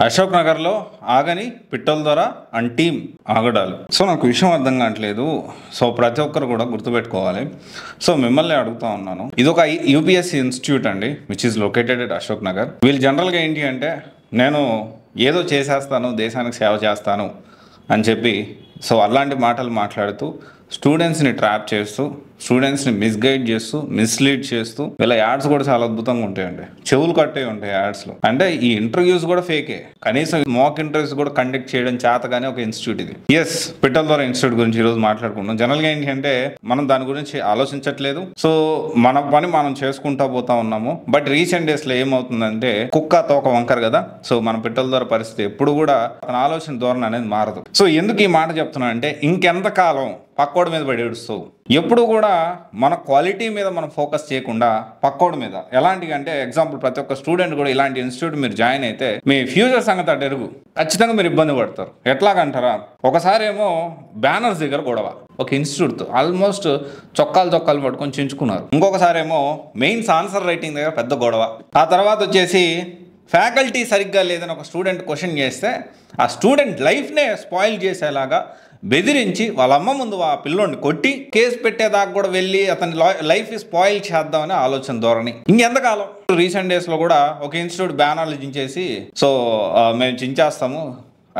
అశోక్ నగర్లో ఆగని పిట్టల ద్వారా అండ్ టీమ్ ఆగడాలు. సో నాకు విషయం అర్థం కావట్లేదు. సో ప్రతి ఒక్కరు కూడా గుర్తుపెట్టుకోవాలి. సో మిమ్మల్ని అడుగుతా ఉన్నాను, ఇది ఒక యూపీఎస్సీ ఇన్స్టిట్యూట్ అండి, which is located at Ashok Nagar. వీళ్ళు జనరల్గా ఏంటి అంటే, నేను ఏదో చేసేస్తాను, దేశానికి సేవ చేస్తాను అని చెప్పి సో అలాంటి మాటలు మాట్లాడుతూ స్టూడెంట్స్ని ట్రాప్ చేస్తూ, స్టూడెంట్స్ని మిస్గైడ్ చేస్తూ, మిస్లీడ్ చేస్తూ, వీళ్ళ యాడ్స్ కూడా చాలా అద్భుతంగా ఉంటాయండి. చెవులు కట్టే ఉంటాయి యాడ్స్లో. అంటే ఈ ఇంటర్వ్యూస్ కూడా ఫేకే. కనీసం మాక్ ఇంటర్వ్యూస్ కూడా కండక్ట్ చేయడం చేతగానే ఒక ఇన్స్టిట్యూట్ ఇది. ఎస్, పిట్టల ద్వారా ఇన్స్టిట్యూట్ గురించి ఈరోజు మాట్లాడుకుంటాం. జనరల్గా ఏంటి అంటే, మనం దాని గురించి ఆలోచించట్లేదు. సో మన పని మనం చేసుకుంటా పోతా ఉన్నాము. బట్ రీసెంట్ డేస్లో ఏమవుతుందంటే, కుక్క తోక వంకర కదా. సో మన పిట్టల ద్వారా పరిస్థితి ఎప్పుడు కూడా తన ఆలోచన ధోరణి అనేది మారదు. సో ఎందుకు ఈ మాట చెప్తున్నా అంటే, ఇంకెంతకాలం పక్కోడి మీద పడి ఏడుస్తావు. ఎప్పుడు కూడా మన క్వాలిటీ మీద మనం ఫోకస్ చేయకుండా పక్కోడి మీద. ఎలాంటి అంటే, ఎగ్జాంపుల్ ప్రతి ఒక్క స్టూడెంట్ కూడా ఇలాంటి ఇన్స్టిట్యూట్ మీరు జాయిన్ అయితే మీ ఫ్యూచర్ సంగతి అటు ఎరుగు, ఖచ్చితంగా మీరు ఇబ్బంది పడతారు. ఎట్లాగంటారా, ఒకసారి ఏమో బ్యానర్స్ దగ్గర గొడవ ఒక ఇన్స్టిట్యూట్తో, ఆల్మోస్ట్ చొక్కాలు పట్టుకొని చించుకున్నారు. ఇంకొకసారి ఏమో మెయిన్స్ ఆన్సర్ రైటింగ్ దగ్గర పెద్ద గొడవ. ఆ తర్వాత వచ్చేసి ఫ్యాకల్టీ సరిగ్గా లేదని ఒక స్టూడెంట్ క్వశ్చన్ చేస్తే ఆ స్టూడెంట్ లైఫ్నే స్పాయిల్ చేసేలాగా బెదిరించి వాళ్ళ అమ్మ ముందు ఆ పిల్లోడిని కొట్టి కేసు పెట్టేదాకా కూడా వెళ్ళి అతని లైఫ్ స్పాయిల్ చేద్దామని ఆలోచన ధోరణి. ఇంకెంతకాలం. రీసెంట్ డేస్లో కూడా ఒక ఇన్స్టిట్యూట్ బ్యానర్లు చించేసి సో మేము చించేస్తాము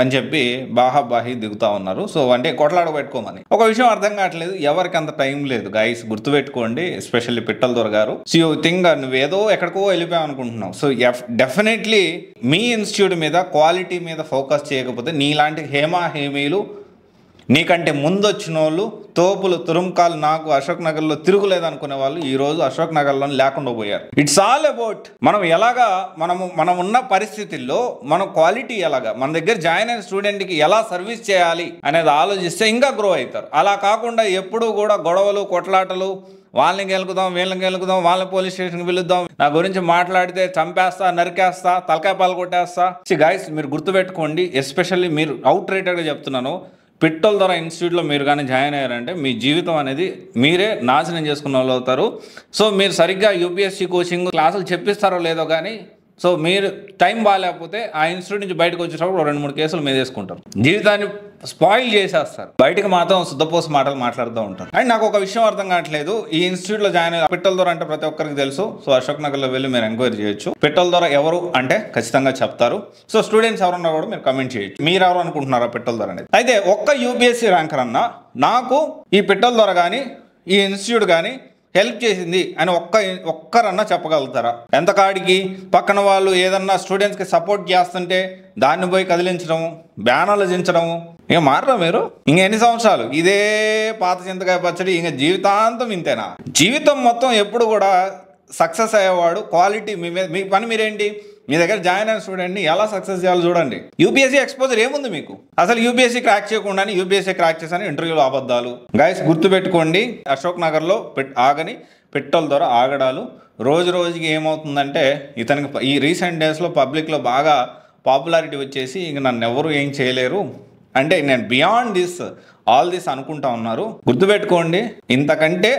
అని చెప్పి బాహాబాహి దిగుతా ఉన్నారు. సో అంటే కొట్లాడ పెట్టుకోమని. ఒక విషయం అర్థం కావట్లేదు, ఎవరికి అంత టైం లేదు గైస్, గుర్తుపెట్టుకోండి. ఎస్పెషల్లీ పిట్టల దొర గారు. సో యూ థింక్ నువ్వేదో ఎక్కడికో వెళ్ళిపోయావు అనుకుంటున్నావు. సో డెఫినెట్లీ మీ ఇన్స్టిట్యూట్ మీద క్వాలిటీ మీద ఫోకస్ చేయకపోతే నీలాంటి హేమీలు, నీకంటే ముందు వచ్చిన వాళ్ళు, తోపులు తురుంకాలు నాకు అశోక్ నగర్లో తిరుగులేదు అనుకునే వాళ్ళు ఈరోజు అశోక్ నగర్లో లేకుండా పోయారు. ఇట్స్ ఆల్ అబౌట్ మనం ఎలాగా మనం ఉన్న పరిస్థితుల్లో మన క్వాలిటీ ఎలాగా, మన దగ్గర జాయిన్ అయిన స్టూడెంట్కి ఎలా సర్వీస్ చేయాలి అనేది ఆలోచిస్తే ఇంకా గ్రో అవుతారు. అలా కాకుండా ఎప్పుడూ కూడా గొడవలు, కొట్లాటలు, వాళ్ళని గెలుకుదాం, వీళ్ళని గెలుకుదాం, వాళ్ళని పోలీస్ స్టేషన్కి పిలుద్దాం, నా గురించి మాట్లాడితే చంపేస్తా, నరికేస్తా, తలకాయ పాలు కొట్టేస్తా. గాయస్ మీరు గుర్తుపెట్టుకోండి, ఎస్పెషల్లీ మీరు అవుట్ రేటెడ్గా చెప్తున్నాను, పిట్టల ద్వారా ఇన్స్టిట్యూట్లో మీరు కానీ జాయిన్ అయ్యారంటే మీ జీవితం అనేది మీరే నాశనం చేసుకున్న వాళ్ళు అవుతారు. సో మీరు సరిగ్గా యూపీఎస్సీ కోచింగ్ క్లాసులు చెప్పిస్తారో లేదో కానీ, సో మీరు టైం బాగాలేకపోతే ఆ ఇన్స్టిట్యూట్ నుంచి బయటకు వచ్చేటప్పుడు 2-3 కేసులు మీద వేసుకుంటారు, జీవితాన్ని స్పాయిల్ చేసేస్తారు. బయటకు మాత్రం శుద్ధపోసి మాటలు మాట్లాడుతూ ఉంటారు. అండ్ నాకు ఒక విషయం అర్థం కావట్లేదు, ఈ ఇన్స్టిట్యూట్లో జాయిన్ అయ్యి పిట్టల ద్వారా అంటే ప్రతి ఒక్కరికి తెలుసు. సో అశోక్ నగర్లో వెళ్ళి మీరు ఎంక్వైరీ చేయొచ్చు. పిట్టల ద్వారా ఎవరు అంటే ఖచ్చితంగా చెప్తారు. సో స్టూడెంట్స్ ఎవరన్నా కూడా మీరు కమెంట్ చేయొచ్చు, మీరు ఎవరు అనుకుంటున్నారా పిట్టల ద్వారా అనేది. అయితే ఒక్క యూపీఎస్సీ ర్యాంకర్ అన్నా నాకు ఈ పిట్టల ద్వారా కానీ ఈ ఇన్స్టిట్యూట్ కానీ హెల్ప్ చేసింది అని ఒక్కరన్నా చెప్పగలుగుతారా? ఎంత కాడికి పక్కన వాళ్ళు ఏదన్నా స్టూడెంట్స్కి సపోర్ట్ చేస్తుంటే దాన్ని పోయి కదిలించడము, బ్యానర్లు దించడము, ఇక మారరా మీరు? ఇంకెన్ని సంవత్సరాలు ఇదే పాత చింతకాయ పచ్చడి, ఇంక జీవితాంతం ఇంతేనా? జీవితం మొత్తం ఎప్పుడు కూడా సక్సెస్ అయ్యేవాడు క్వాలిటీ. మీ పని మీరేంటి, మీ దగ్గర జాయిన్ అయిన స్టూడెంట్ని ఎలా సక్సెస్ చేయాలో చూడండి. యూపీఎస్సీ ఎక్స్పోజర్ ఏముంది మీకు? అసలు యూపీఎస్సీ క్రాక్ చేయకుండానే యూపీఎస్సీ క్రాక్ చేశాను ఇంటర్వ్యూలో అబద్ధాలు. గైస్ గుర్తుపెట్టుకోండి, అశోక్ నగర్లో ఆగని పిట్టల ద్వారా ఆగడాలు. రోజుకి ఏమవుతుందంటే, ఇతనికి ఈ రీసెంట్ డేస్లో పబ్లిక్లో బాగా పాపులారిటీ వచ్చేసి ఇంక నన్ను ఎవరు ఏం చేయలేరు అంటే నేను బియాండ్ ఆల్ దిస్ అనుకుంటా ఉన్నారు. గుర్తుపెట్టుకోండి, ఇంతకంటే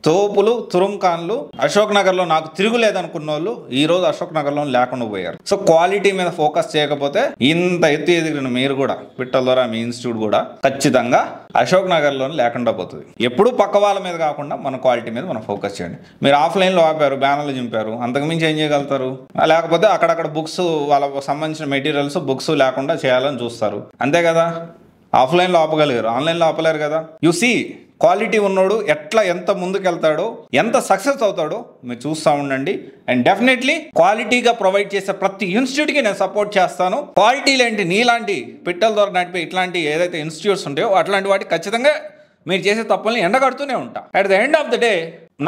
తోపులు తురుంకాన్లు అశోక్ నగర్లో నాకు తిరుగులేదనుకున్న వాళ్ళు ఈరోజు అశోక్ నగర్లో లేకుండా పోయారు. సో క్వాలిటీ మీద ఫోకస్ చేయకపోతే ఇంత ఎత్తు ఎదిగిన మీరు కూడా పిట్టల ద్వారా మీ ఇన్స్టిట్యూట్ కూడా ఖచ్చితంగా అశోక్ నగర్లో లేకుండా పోతుంది. ఎప్పుడు పక్క వాళ్ళ మీద కాకుండా మన క్వాలిటీ మీద మనం ఫోకస్ చేయండి. మీరు ఆఫ్లైన్లో ఆపారు, బ్యానర్లు చింపారు, అంతకుమించి ఏం చేయగలుగుతారు? లేకపోతే అక్కడక్కడ బుక్స్, వాళ్ళకు సంబంధించిన మెటీరియల్స్, బుక్స్ లేకుండా చేయాలని చూస్తారు, అంతే కదా. ఆఫ్లైన్లో ఆపగలిగారు, ఆన్లైన్లో ఆపలేరు కదా. యు సీ క్వాలిటీ ఉన్నోడు ఎంత ముందుకెళ్తాడో, ఎంత సక్సెస్ అవుతాడో మీరు చూస్తూ ఉండండి. అండ్ డెఫినెట్లీ క్వాలిటీగా ప్రొవైడ్ చేసే ప్రతి ఇన్స్టిట్యూట్కి నేను సపోర్ట్ చేస్తాను. క్వాలిటీలు ఏంటి, నీలాంటి పిట్టల ద్వారా నడిపే ఇట్లాంటి ఏదైతే ఇన్స్టిట్యూట్స్ ఉంటాయో అట్లాంటి వాటికి ఖచ్చితంగా మీరు చేసే తప్పుల్ని ఎండగడుతూనే ఉంటా. At the end of the day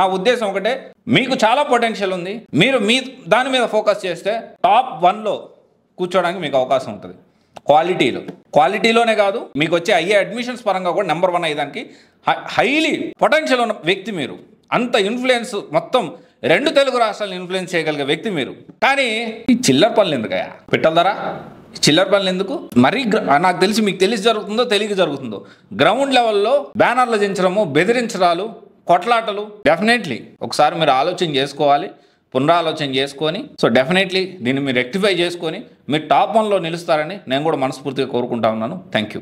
నా ఉద్దేశం ఒకటే, మీకు చాలా పొటెన్షియల్ ఉంది, మీరు దాని మీద ఫోకస్ చేస్తే టాప్ 1లో కూర్చోడానికి మీకు అవకాశం ఉంటుంది. క్వాలిటీలోనే కాదు, మీకు వచ్చే అయ్యే అడ్మిషన్స్ పరంగా కూడా నెంబర్ 1 అయ్యేదానికి హైలీ పొటెన్షియల్ ఉన్న వ్యక్తి మీరు. అంత ఇన్ఫ్లుయెన్స్ మొత్తం 2 తెలుగు రాష్ట్రాలను ఇన్ఫ్లుయెన్స్ చేయగలిగే వ్యక్తి మీరు. కానీ ఈ చిల్లర పనులు ఎందుకయ్యా పిట్టల ధర? చిల్లర పనులు ఎందుకు? మరీ నాకు తెలిసి మీకు తెలిసి జరుగుతుందో తెలియక జరుగుతుందో గ్రౌండ్ లెవెల్లో బ్యానర్లు దించడము, బెదిరించడాలు, కొట్లాటలు. డెఫినెట్లీ ఒకసారి మీరు ఆలోచన చేసుకోవాలి. పునరాలోచన చేసుకొని సో డెఫినెట్లీ దీన్ని మీరు రెక్టిఫై చేసుకొని మీరు టాప్ 1లో నిలుస్తారని నేను కూడా మనస్ఫూర్తిగా కోరుకుంటా ఉన్నాను. Thank you.